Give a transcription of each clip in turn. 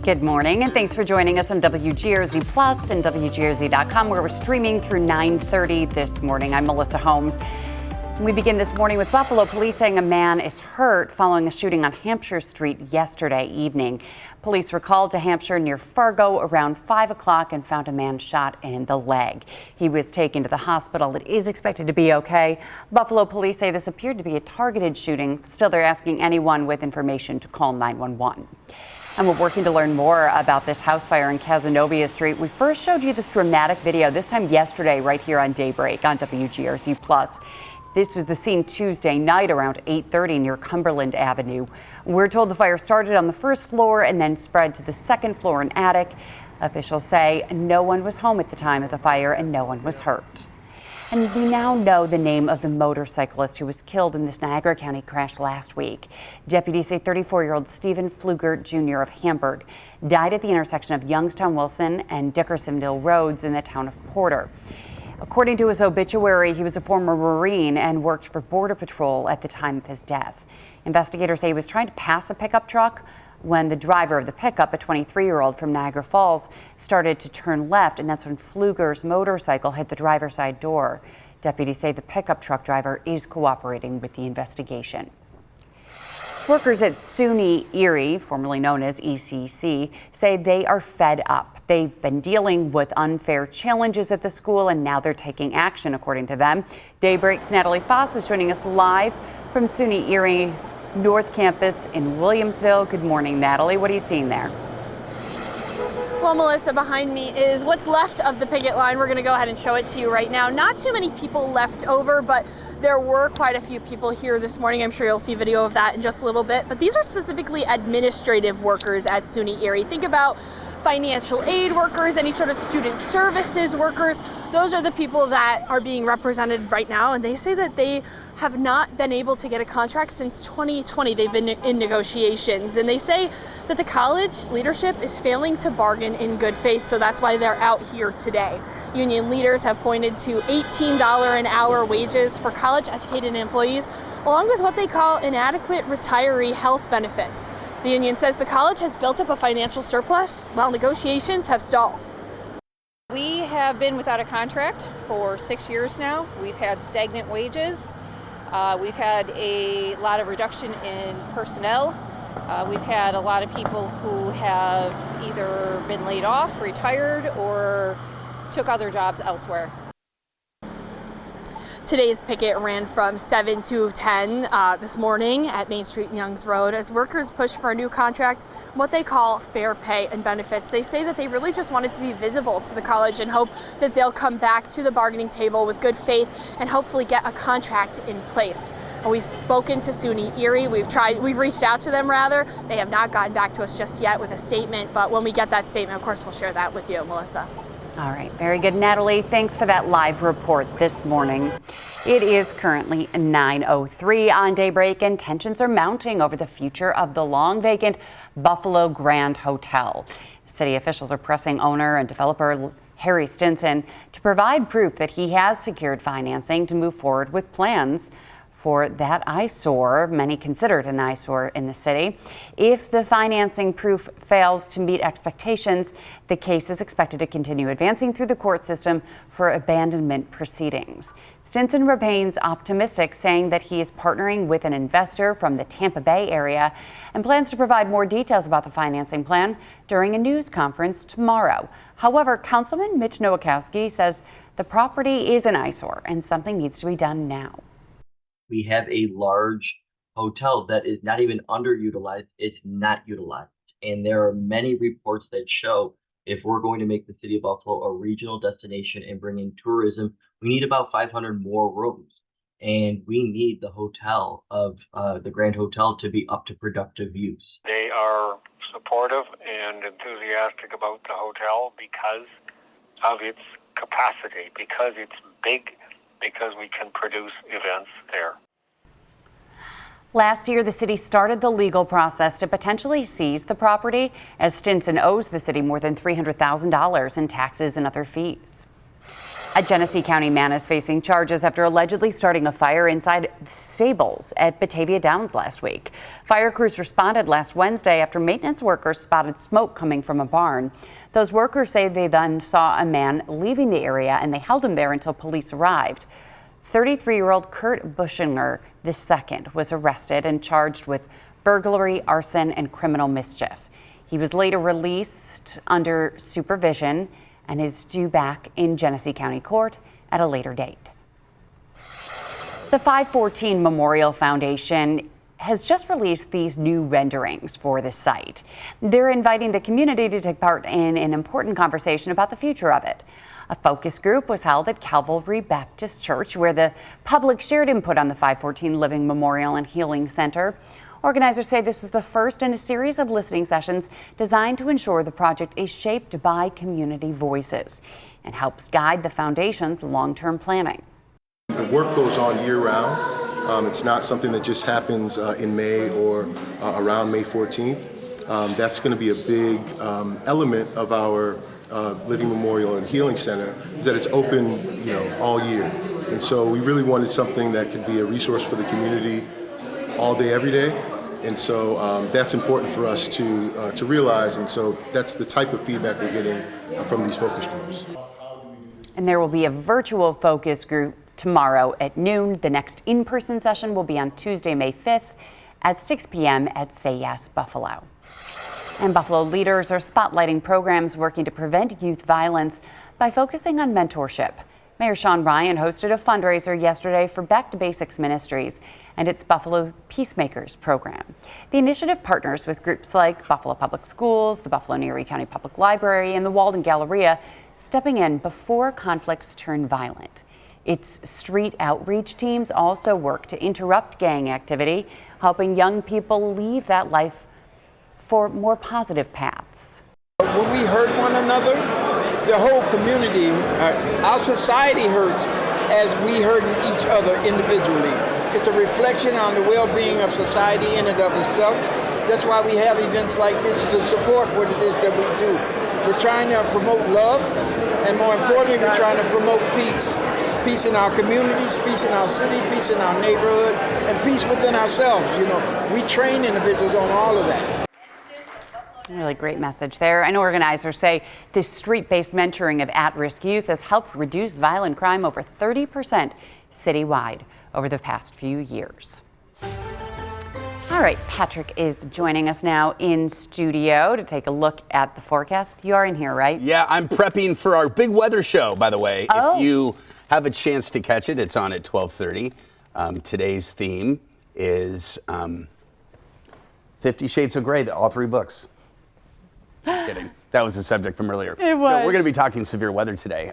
Good morning, and thanks for joining us on WGRZ Plus and WGRZ.com, where we're streaming through 9:30 this morning. I'm Melissa Holmes. We begin this morning with Buffalo police saying a man is hurt following a shooting on Hampshire Street yesterday evening. Police were called to Hampshire near Fargo around 5 o'clock and found a man shot in the leg. He was taken to the hospital. It is expected to be okay. Buffalo police say this appeared to be a targeted shooting. Still, they're asking anyone with information to call 911. And we're working to learn more about this house fire in Cazenovia Street. We first showed you this dramatic video, this time yesterday, right here on Daybreak on WGRZ Plus. This was the scene Tuesday night around 8:30 near Cumberland Avenue. We're told the fire started on the first floor and then spread to the second floor and attic. Officials say no one was home at the time of the fire and no one was hurt. And we now know the name of the motorcyclist who was killed in this Niagara County crash last week. Deputies say 34-year-old Stephen Pfluger Jr. of Hamburg died at the intersection of Youngstown-Wilson and Dickersonville Roads in the town of Porter. According to his obituary, he was a former Marine and worked for Border Patrol at the time of his death. Investigators say he was trying to pass a pickup truck when the driver of the pickup, a 23-year-old from Niagara Falls, started to turn left, and that's when Pfluger's motorcycle hit the driver's side door. Deputies say the pickup truck driver is cooperating with the investigation. Workers at SUNY Erie, formerly known as ECC, say they are fed up. They've been dealing with unfair challenges at the school, and now they're taking action, according to them. Daybreak's Natalie Foss is joining us live from SUNY Erie's North Campus in Williamsville. Good morning, Natalie. What are you seeing there? Well, Melissa, behind me is what's left of the picket line. We're going to go ahead and show it to you right now. Not too many people left over, but there were quite a few people here this morning. I'm sure you'll see video of that in just a little bit. But these are specifically administrative workers at SUNY Erie. Think about financial aid workers, any sort of student services workers. Those are the people that are being represented right now, and they say that they have not been able to get a contract since 2020. They've been in negotiations, and they say that the college leadership is failing to bargain in good faith, so that's why they're out here today. Union leaders have pointed to $18 an hour wages for college-educated employees, along with what they call inadequate retiree health benefits. The union says the college has built up a financial surplus while negotiations have stalled. We have been without a contract for 6 years now. We've had stagnant wages. We've had a lot of reduction in personnel. We've had a lot of people who have either been laid off, retired, or took other jobs elsewhere. Today's picket ran from 7 to 10 this morning at Main Street and Youngs Road as workers push for a new contract, what they call fair pay and benefits. They say that they really just wanted to be visible to the college and hope that they'll come back to the bargaining table with good faith and hopefully get a contract in place. And we've spoken to SUNY Erie. We've reached out to them rather. They have not gotten back to us just yet with a statement, but when we get that statement, of course, we'll share that with you, Melissa. All right, very good, Natalie. Thanks for that live report this morning. It is currently 9:03 on Daybreak, and tensions are mounting over the future of the long vacant Buffalo Grand Hotel. City officials are pressing owner and developer Harry Stinson to provide proof that he has secured financing to move forward with plans for that eyesore, many consider it an eyesore in the city. If the financing proof fails to meet expectations, the case is expected to continue advancing through the court system for abandonment proceedings. Stinson remains optimistic, saying that he is partnering with an investor from the Tampa Bay area and plans to provide more details about the financing plan during a news conference tomorrow. However, Councilman Mitch Nowakowski says the property is an eyesore and something needs to be done now. We have a large hotel that is not even underutilized, it's not utilized. And there are many reports that show if we're going to make the city of Buffalo a regional destination and bring in tourism, we need about 500 more rooms. And we need the hotel of the Grand Hotel to be up to productive use. They are supportive and enthusiastic about the hotel because of its capacity, because it's big, because we can produce events there. Last year, the city started the legal process to potentially seize the property, as Stinson owes the city more than $300,000 in taxes and other fees. A Genesee County man is facing charges after allegedly starting a fire inside stables at Batavia Downs last week. Fire crews responded last Wednesday after maintenance workers spotted smoke coming from a barn. Those workers say they then saw a man leaving the area and they held him there until police arrived. 33-year-old Kurt Buschinger II was arrested and charged with burglary, arson, and criminal mischief. He was later released under supervision and is due back in Genesee County Court at a later date. The 514 Memorial Foundation has just released these new renderings for the site. They're inviting the community to take part in an important conversation about the future of it. A focus group was held at Calvary Baptist Church, where the public shared input on the 514 Living Memorial and Healing Center. Organizers say this is the first in a series of listening sessions designed to ensure the project is shaped by community voices and helps guide the foundation's long-term planning. The work goes on year-round. It's not something that just happens in May or around May 14th. That's going to be a big element of our Living Memorial and Healing Center, is that it's open, all year. And so we really wanted something that could be a resource for the community all day, every day. And so that's important for us to realize. And so that's the type of feedback we're getting from these focus groups. And there will be a virtual focus group tomorrow at noon. The next in-person session will be on Tuesday, May 5th at 6 p.m. at Say Yes Buffalo. And Buffalo leaders are spotlighting programs working to prevent youth violence by focusing on mentorship. Mayor Sean Ryan hosted a fundraiser yesterday for Back to Basics Ministries and its Buffalo Peacemakers program. The initiative partners with groups like Buffalo Public Schools, the Buffalo and Erie County Public Library, and the Walden Galleria, stepping in before conflicts turn violent. Its street outreach teams also work to interrupt gang activity, helping young people leave that life for more positive paths. When we hurt one another, the whole community, our society hurts as we hurting each other individually. It's a reflection on the well-being of society in and of itself. That's why we have events like this, to support what it is that we do. We're trying to promote love, and more importantly, we're trying to promote peace. Peace in our communities, peace in our city, peace in our neighborhood, and peace within ourselves. We train individuals on all of that. Really great message there. And organizers say this street-based mentoring of at-risk youth has helped reduce violent crime over 30% citywide over the past few years. All right, Patrick is joining us now in studio to take a look at the forecast. You are in here, right? Yeah, I'm prepping for our big weather show, by the way. Oh. If you have a chance to catch it, it's on at 12:30. Today's theme is 50 Shades of Grey, all three books. Kidding. That was the subject from earlier. It was. No, we're going to be talking severe weather today.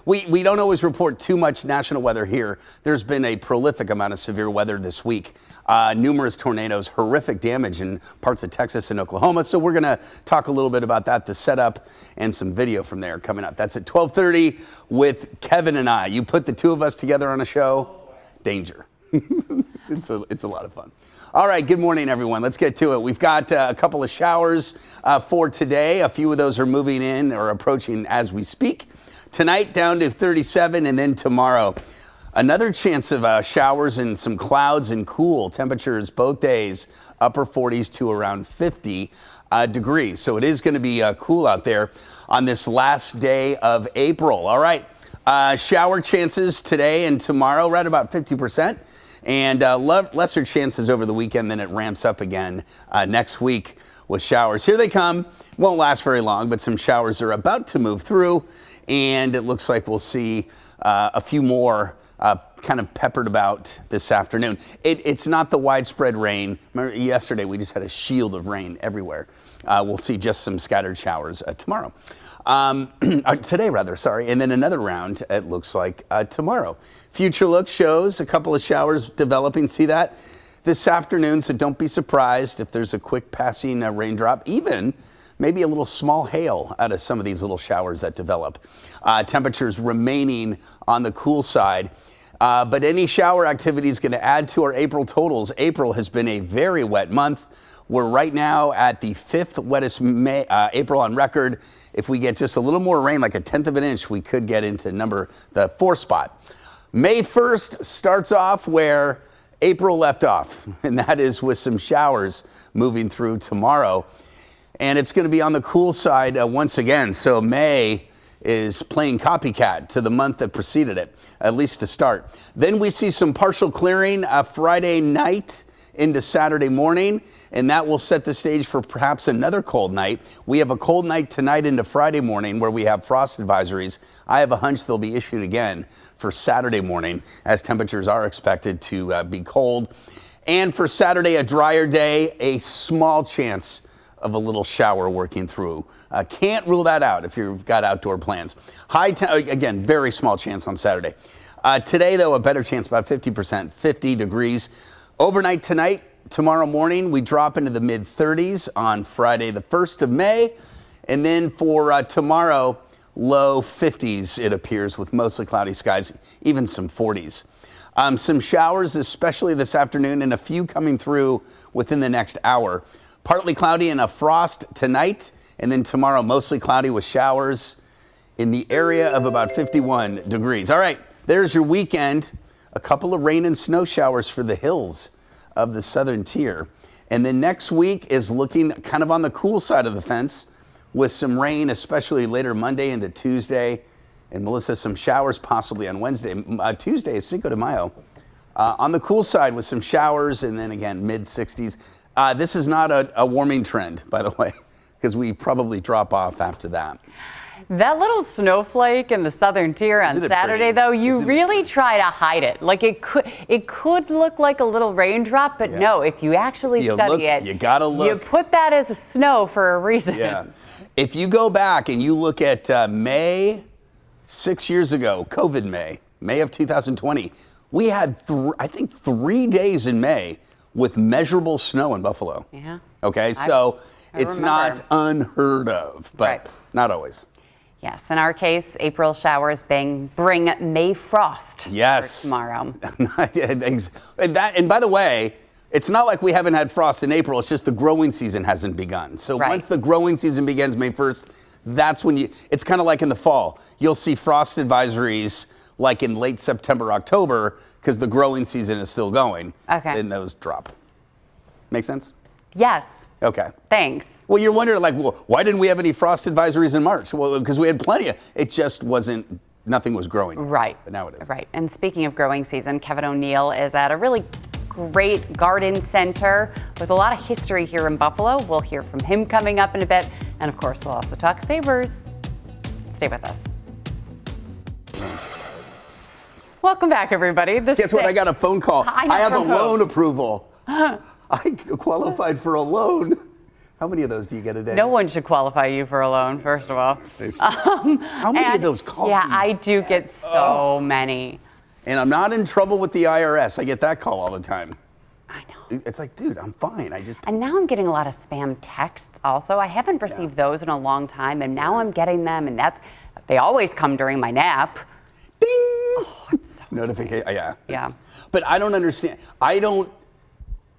We don't always report too much national weather here. There's been a prolific amount of severe weather this week. Numerous tornadoes, horrific damage in parts of Texas and Oklahoma. So we're going to talk a little bit about that, the setup, and some video from there coming up. That's at 12:30 with Kevin and I. You put the two of us together on a show, danger. It's a lot of fun. All right, good morning, everyone. Let's get to it. We've got a couple of showers for today. A few of those are moving in or approaching as we speak. Tonight, down to 37, and then tomorrow, another chance of showers and some clouds and cool temperatures both days, upper 40s to around 50 degrees. So it is going to be cool out there on this last day of April. All right, shower chances today and tomorrow, right about 50%. And lesser chances over the weekend, then it ramps up again next week with showers. Here they come. Won't last very long, but some showers are about to move through, and it looks like we'll see a few more kind of peppered about this afternoon. It's not the widespread rain. Remember, yesterday we just had a shield of rain everywhere. We'll see just some scattered showers tomorrow. Today, rather, sorry. And then another round, it looks like, tomorrow. Future look shows a couple of showers developing. See that this afternoon, so don't be surprised if there's a quick passing raindrop, even maybe a little small hail out of some of these little showers that develop. Temperatures remaining on the cool side. But any shower activity is going to add to our April totals. April has been a very wet month. We're right now at the 5th wettest April on record. If we get just a little more rain, like 1/10 of an inch, we could get into the 4 spot. May 1st starts off where April left off, and that is with some showers moving through tomorrow. And it's going to be on the cool side once again. So May is playing copycat to the month that preceded it, at least to start. Then we see some partial clearing Friday night into Saturday morning, and that will set the stage for perhaps another cold night. We have a cold night tonight into Friday morning where we have frost advisories. I have a hunch they'll be issued again for Saturday morning as temperatures are expected to be cold. And for Saturday, a drier day, a small chance of a little shower working through. Can't rule that out if you've got outdoor plans. Again, very small chance on Saturday. Today, though, a better chance, about 50%, 50 degrees. Overnight tonight, tomorrow morning, we drop into the mid-30s on Friday, the 1st of May. And then for tomorrow, low 50s, it appears, with mostly cloudy skies, even some 40s. Some showers, especially this afternoon, and a few coming through within the next hour. Partly cloudy and a frost tonight, and then tomorrow mostly cloudy with showers in the area of about 51 degrees. All right, there's your weekend. A couple of rain and snow showers for the hills of the southern tier. And then next week is looking kind of on the cool side of the fence with some rain, especially later Monday into Tuesday. And Melissa, some showers possibly on Wednesday. Tuesday is Cinco de Mayo. On the cool side with some showers, and then again, mid-60s. This is not a warming trend, by the way, because we probably drop off after that. That little snowflake in the southern tier on Saturday, though, you really try to hide it. Like it could look like a little raindrop, but no, if you actually study it, you gotta look. You put that as a snow for a reason. Yeah. If you go back and you look at May 6 years ago, COVID May of 2020, we had I think 3 days in May with measurable snow in Buffalo. Yeah. Okay, so it's not unheard of, but not always. Yes, in our case, April showers bring May frost for tomorrow. And by the way, it's not like we haven't had frost in April, it's just the growing season hasn't begun. So once the growing season begins May 1st, that's when it's kind of like in the fall. You'll see frost advisories like in late September, October, because the growing season is still going. Okay. And those drop. Make sense? Yes. Okay. Thanks. Well, you're wondering, like, well, why didn't we have any frost advisories in March? Well, because we had plenty of, it just wasn't, nothing was growing. Right. But now it is. Right. And speaking of growing season, Kevin O'Neill is at a really great garden center with a lot of history here in Buffalo. We'll hear from him coming up in a bit. And of course, we'll also talk Sabres. Stay with us. Welcome back, everybody. Guess what? I got a phone call. I have a loan approval. I qualified for a loan. How many of those do you get a day? No one should qualify you for a loan, first of all. How many of those calls? Yeah, I do get so many. And I'm not in trouble with the IRS. I get that call all the time. I know. It's like, dude, I'm fine. And now I'm getting a lot of spam texts also. I haven't received those in a long time, and now I'm getting them, and they always come during my nap. Ding! Oh, it's so notification. Yeah. But I don't understand. I don't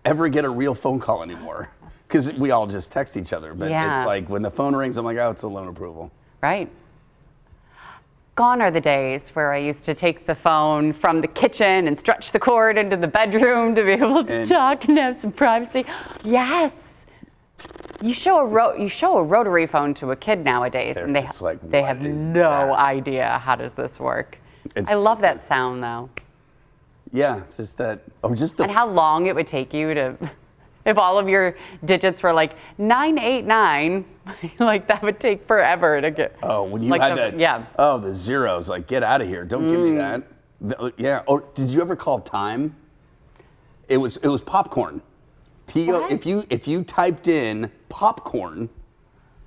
ever get a real phone call anymore because we all just text each other. But it's like when the phone rings, I'm like, oh, it's a loan approval. Right. Gone are the days where I used to take the phone from the kitchen and stretch the cord into the bedroom to be able to talk and have some privacy. Yes. You show a rotary phone to a kid nowadays, and they have no idea how does this work. I love that sound, though. Yeah, it's just that. And how long it would take you to, if all of your digits were like 989, like that would take forever to get. Oh, when you had that. Yeah. Oh, the zeros, like get out of here! Don't give me that. Yeah. Or did you ever call time? It was popcorn. If you typed in popcorn.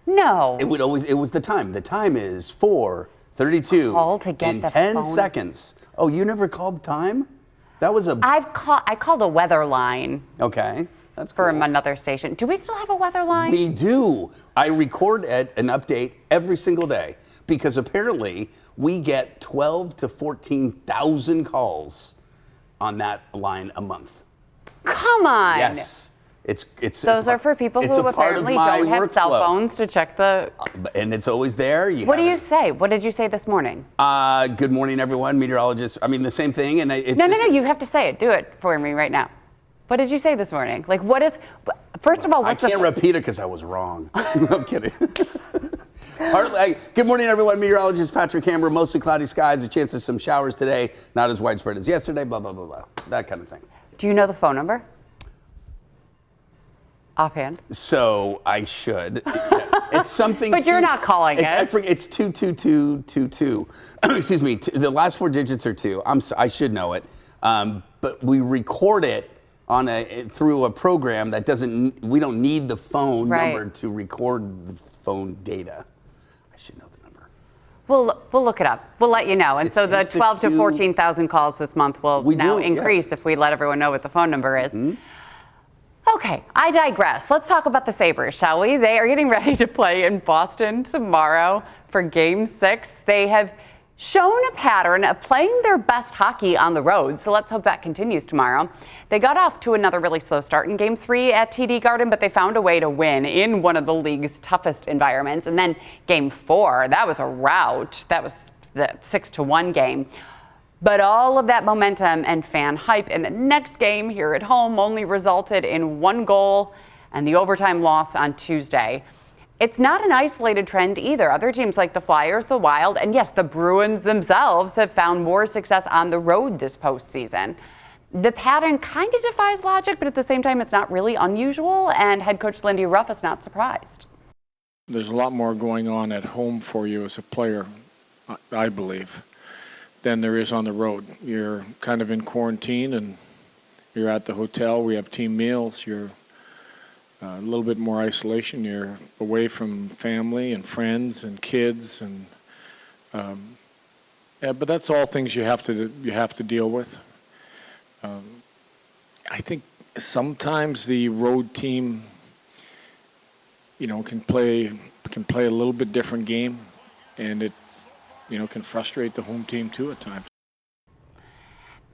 No. It was the time. The time is 4:32 call to get in the 10 phone. Seconds. Oh, you never called time? That was I called a weather line. Okay. That's cool. From another station. Do we still have a weather line? We do. I record an update every single day because apparently we get 12 to 14,000 calls on that line a month. Come on. Yes. Those are for people who apparently don't have cell phones to check the. And it's always there. What do you say? What did you say this morning? Good morning, everyone. Meteorologist. I mean, the same thing. And no. You have to say it. Do it for me right now. What did you say this morning? Like, what is? First of all, what's I can't repeat it because I was wrong. I'm kidding. Good morning, everyone. Meteorologist Patrick Hammer. Mostly cloudy skies. A chance of some showers today. Not as widespread as yesterday. Blah blah blah blah. That kind of thing. Do you know the phone number? Offhand? So I should. It's something. But you're not calling it. It's 22222. Excuse me. The last 4 digits are 2. I should know it. But we record it through a program that doesn't. We don't need the phone number to record the phone data. I should know the number. We'll look it up. We'll let you know. And so the 12 to 14,000 calls this month will now increase if we let everyone know what the phone number is. Mm-hmm. Okay, I digress. Let's talk about the Sabres, shall we? They are getting ready to play in Boston tomorrow for Game 6. They have shown a pattern of playing their best hockey on the road, so let's hope that continues tomorrow. They got off to another really slow start in Game 3 at TD Garden, but they found a way to win in one of the league's toughest environments. And then Game 4, that was a rout. That was the 6-1 game. But all of that momentum and fan hype in the next game here at home only resulted in 1 goal and the overtime loss on Tuesday. It's not an isolated trend either. Other teams like the Flyers, the Wild, and yes, the Bruins themselves have found more success on the road this postseason. The pattern kind of defies logic, but at the same time, it's not really unusual, and head coach Lindy Ruff is not surprised. There's a lot more going on at home for you as a player, I believe, than there is on the road. You're kind of in quarantine and you're at the hotel. We have team meals. You're a little bit more isolation. You're away from family and friends and kids, and but that's all things you have to deal with. I think sometimes the road team, can play a little bit different game, and it can frustrate the home team too at times.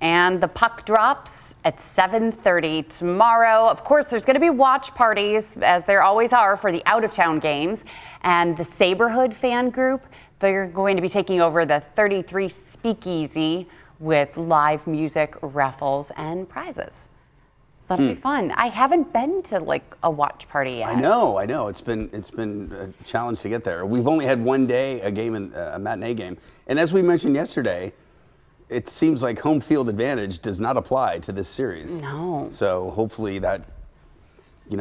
And the puck drops at 7:30 tomorrow. Of course, there's going to be watch parties, as there always are, for the out-of-town games. And the Saberhood fan group, they're going to be taking over the 33 Speakeasy with live music, raffles, and prizes. So that'll be fun. I haven't been to a watch party yet. I know. It's been a challenge to get there. We've only had one day, a matinee game. And as we mentioned yesterday, it seems like home field advantage does not apply to this series. No. So hopefully that,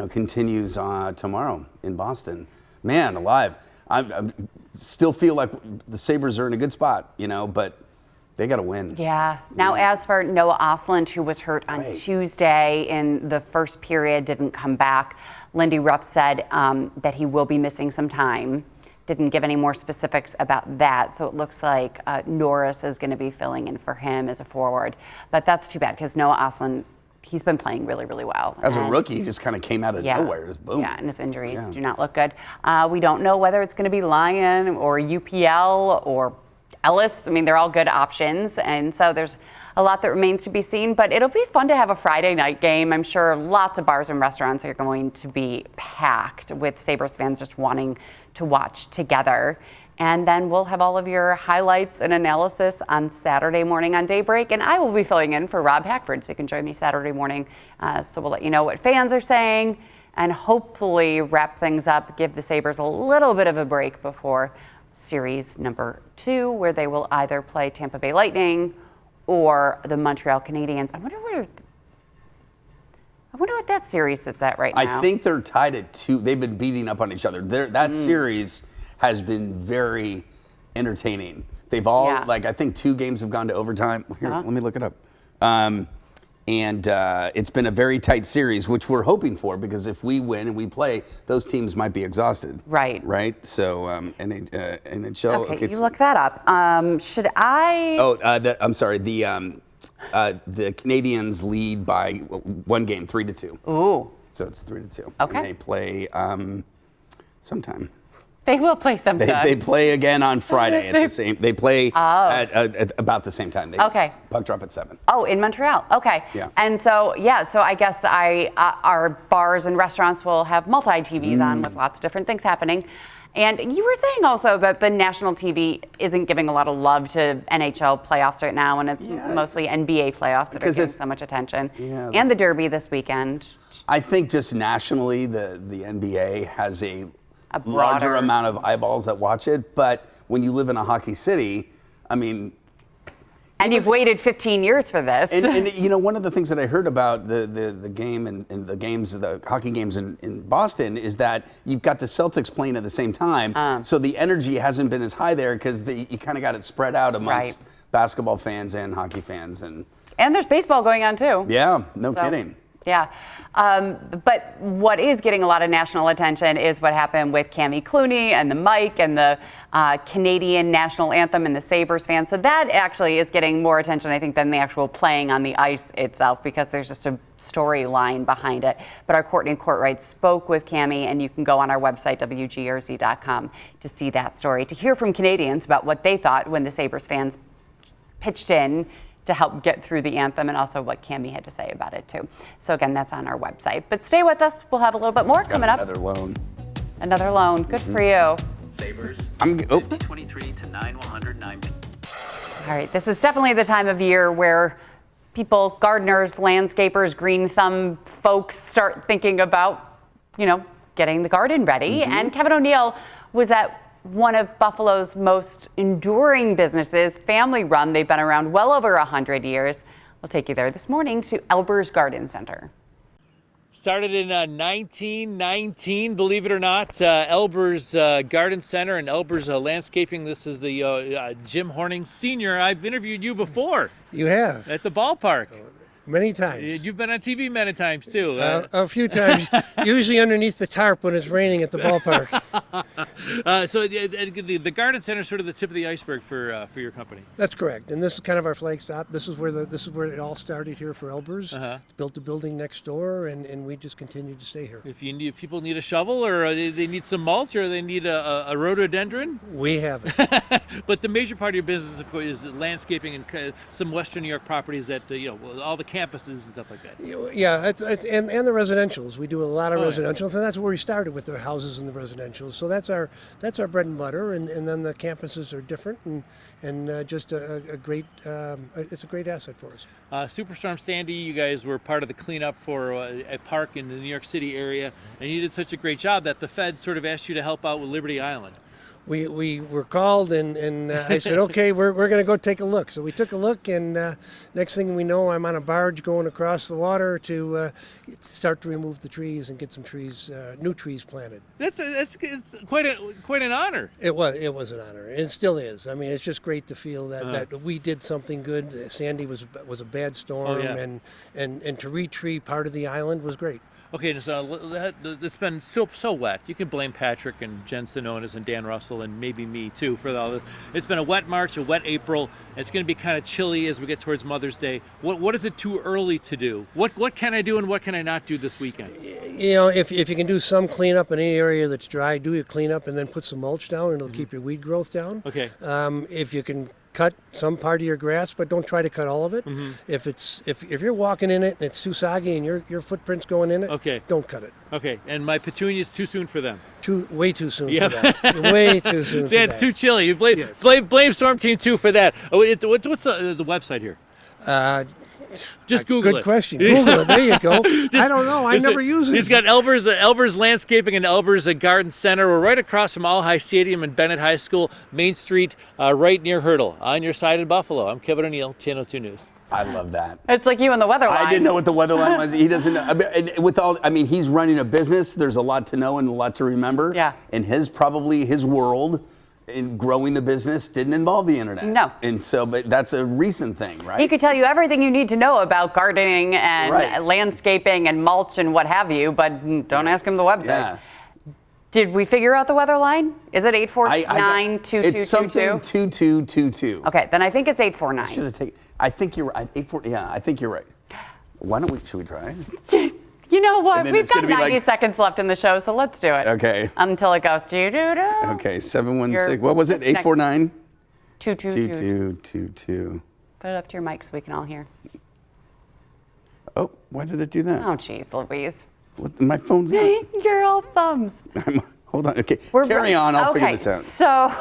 continues tomorrow in Boston. Man, alive. I still feel like the Sabres are in a good spot, but they got to win. Yeah. Now, as for Noah Ostlund, who was hurt on Tuesday in the first period, didn't come back, Lindy Ruff said that he will be missing some time. Didn't give any more specifics about that. So it looks like Norris is going to be filling in for him as a forward. But that's too bad because Noah Ostlund, he's been playing really, really well. As a rookie, he just kind of came out of nowhere. Just boom. Yeah, and his injuries do not look good. We don't know whether it's going to be Lyon or UPL or Ellis. I mean, they're all good options. And so there's a lot that remains to be seen. But it'll be fun to have a Friday night game. I'm sure lots of bars and restaurants are going to be packed with Sabres fans just wanting to watch together. And then we'll have all of your highlights and analysis on Saturday morning on Daybreak. And I will be filling in for Rob Hackford, so you can join me Saturday morning. So we'll let you know what fans are saying and hopefully wrap things up, give the Sabres a little bit of a break before series number 2, where they will either play Tampa Bay Lightning or the Montreal Canadiens. I wonder what that series sits at right now. I think they're tied at 2. They've been beating up on each other. That series has been very entertaining. They've all, I think 2 games have gone to overtime. Here, let me look it up. And it's been a very tight series, which we're hoping for, because if we win and we play, those teams might be exhausted. Right. Right? So, NHL. Okay, you look that up. Should I? I'm sorry. The Canadians lead by 1 game, 3-2. Ooh. So it's 3-2. Okay. And they play sometime. They will play sometime. They play again on Friday at the same. They play at about the same time. Okay. Puck drop at 7. Oh, in Montreal. Okay. Yeah. And so I guess our bars and restaurants will have multi-TVs on with lots of different things happening. And you were saying also that the national TV isn't giving a lot of love to NHL playoffs right now, and it's mostly NBA playoffs that are getting so much attention. Yeah, and the Derby this weekend. I think just nationally, the NBA has a larger amount of eyeballs that watch it. But when you live in a hockey city, I mean. And you've waited 15 years for this. And you know, one of the things that I heard about the game and the hockey games in Boston is that you've got the Celtics playing at the same time. So the energy hasn't been as high there because you kind of got it spread out amongst basketball fans and hockey fans. And there's baseball going on too. Yeah, no kidding. Yeah. But what is getting a lot of national attention is what happened with Cammie Clooney and the mic and the Canadian national anthem and the Sabres fans. So that actually is getting more attention, I think, than the actual playing on the ice itself, because there's just a storyline behind it. But our Courtney Courtright spoke with Cammie, and you can go on our website, WGRZ.com, to see that story, to hear from Canadians about what they thought when the Sabres fans pitched in to help get through the anthem, and also what Cammie had to say about it too. So again, that's on our website. But stay with us. We'll have a little bit more coming up. Another loan. Another loan. Good for you. Sabres. 50-23 to 9-109. All right. This is definitely the time of year where people, gardeners, landscapers, green thumb folks start thinking about, getting the garden ready. And Kevin O'Neill was at one of Buffalo's most enduring businesses, family run. They've been around well over 100 years. We'll take you there this morning to Elber's Garden Center. Started in 1919, believe it or not, Elber's Garden Center and Elber's Landscaping. This is the Jim Horning Sr. I've interviewed you before. You have? At the ballpark. Many times. You've been on TV many times, too. A few times, usually underneath the tarp when it's raining at the ballpark. So the Garden Center is sort of the tip of the iceberg for your company. That's correct, and this is kind of our flag stop. This is where it all started here for Elber's. Built a building next door, and we just continue to stay here. If people need a shovel, or they need some mulch, or they need a rhododendron, we have it. But the major part of your business, of course, is landscaping and some Western New York properties that all the campuses and stuff like that. Yeah, and the residentials. We do a lot of residentials, and that's where we started with the houses and the residentials. So that's our bread and butter, and then the campuses are different, and just a great it's a great asset for us. Superstorm Sandy, you guys were part of the cleanup for a park in the New York City area, and you did such a great job that the Fed sort of asked you to help out with Liberty Island. We were called, and I said, okay, we're going to go take a look. So we took a look, and next thing we know, I'm on a barge going across the water to start to remove the trees and get some trees, new trees planted. It's quite an honor. It was an honor, and it still is. I mean, it's just great to feel that we did something good. Sandy was a bad storm, and to retree part of the island was great. Okay, so it's been so wet. You can blame Patrick and Jen Sinonis and Dan Russell and maybe me too for all the. It's been a wet March, a wet April. It's going to be kind of chilly as we get towards Mother's Day. What is it too early to do? What can I do and what can I not do this weekend? If you can do some cleanup in any area that's dry, do your cleanup and then put some mulch down, and it'll keep your weed growth down. Okay. If you can cut some part of your grass, but don't try to cut all of it. If you're walking in it and it's too soggy and your footprint's going in it, don't cut it. Okay, and my petunias too soon for them. Way too soon for that. Way too soon for that. It's too chilly. You blame Storm Team 2 for that. What's the website here? Just Google it. Good question. Google it. There you go. I don't know. I never use it. He's got Elber's Landscaping and Elber's Garden Center. We're right across from All High Stadium and Bennett High School, Main Street, right near Hurdle, on your side in Buffalo. I'm Kevin O'Neill, Channel 2 News. I love that. It's like you and the weather line. I didn't know what the weather line was. He doesn't know. He's running a business. There's a lot to know and a lot to remember. Yeah. And his world in growing the business didn't involve the internet. No. And so, but that's a recent thing, right? He could tell you everything you need to know about gardening and landscaping and mulch and what have you, but don't ask him the website. Yeah. Did we figure out the weather line? Is it 849-2222? It's something 2222. Okay, then I think it's 849. I think you're right. 840. Yeah, I think you're right. Should we try? You know what? And then We've it's got gonna be 90 like- seconds left in the show, so let's do it. Okay. Until it goes do-do-do. Okay, 716. You're What was it? disconnected. 849? 222. 2222. Put it up to your mic so we can all hear. Oh, why did it do that? Oh, jeez, Louise. What, my phone's not. You're all thumbs. Hold on. Okay. Carry on. I'll figure this out. So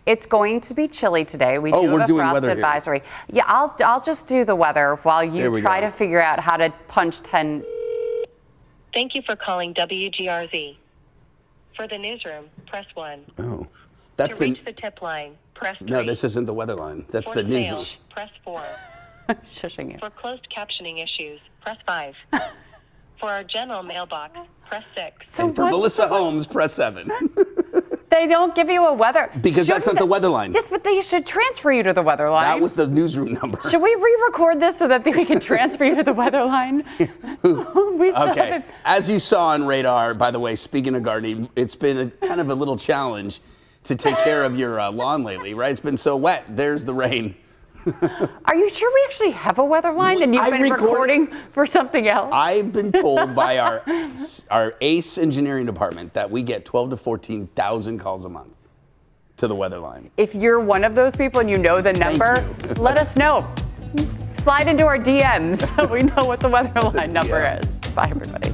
it's going to be chilly today. We do we're have a doing frost weather here. advisory. Yeah, I'll just do the weather while There you we try go. to figure out how to punch 10. Thank you for calling WGRZ. For the newsroom, press 1. Oh, that's to reach the tip line, press 3. No, this isn't the weather line. That's For the news. sales, press 4. Shushing you. For closed captioning issues, press 5. For our general mailbox, press 6. And for Melissa Holmes, press 7. They don't give you a weather. Because that's not the weather line. Yes, but they should transfer you to the weather line. That was the newsroom number. Should we re-record this so that we can transfer you to the weather line? We still Okay. haven't- As you saw on radar, by the way, speaking of gardening, it's been a kind of a little challenge to take care of your lawn lately, right? It's been so wet. There's the rain. Are you sure we actually have a weather line and you've been recording for something else? I've been told by our ACE engineering department that we get 12 to 14,000 calls a month to the weather line. If you're one of those people and you know the number, let us know. Slide into our DMs so we know what the weather line number is. Bye, everybody.